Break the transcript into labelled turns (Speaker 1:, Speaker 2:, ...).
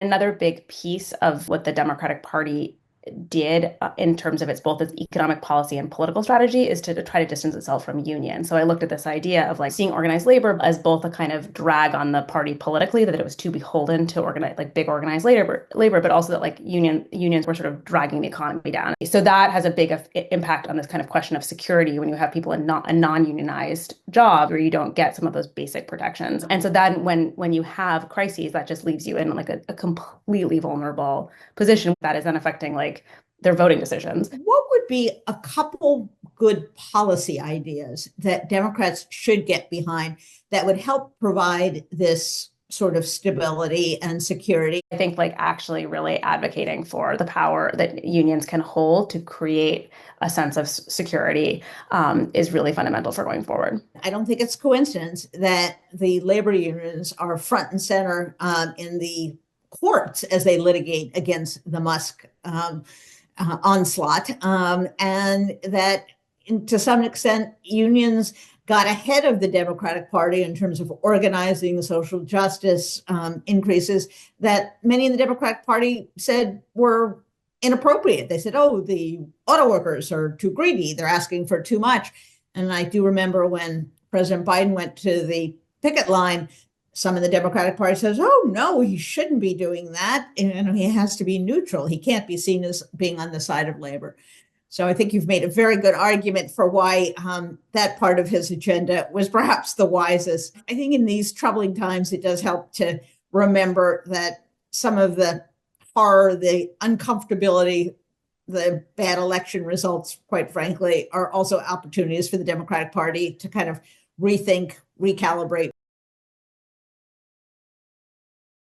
Speaker 1: Another big piece of what the Democratic Party did in terms of both its economic policy and political strategy is to try to distance itself from unions. So I looked at this idea of like seeing organized labor as both a kind of drag on the party politically, that it was too beholden to organize like big organized labor, but also that like unions were sort of dragging the economy down. So that has a big impact on this kind of question of security when you have people in a non-unionized job where you don't get some of those basic protections. And so then when you have crises, that just leaves you in like a completely vulnerable position that is then affecting like their voting decisions.
Speaker 2: What would be a couple good policy ideas that Democrats should get behind that would help provide this sort of stability and security?
Speaker 1: I think like actually really advocating for the power that unions can hold to create a sense of security is really fundamental for going forward.
Speaker 2: I don't think it's coincidence that the labor unions are front and center in the courts as they litigate against the Musk onslaught, and that to some extent unions got ahead of the Democratic Party in terms of organizing social justice increases that many in the Democratic Party said were inappropriate. They said, oh, the auto workers are too greedy. They're asking for too much. And I do remember when President Biden went to the picket line, some of the Democratic Party says, oh, no, he shouldn't be doing that. And he has to be neutral. He can't be seen as being on the side of labor. So I think you've made a very good argument for why that part of his agenda was perhaps the wisest. I think in these troubling times, it does help to remember that some of the horror, the uncomfortability, the bad election results, quite frankly, are also opportunities for the Democratic Party to kind of rethink, recalibrate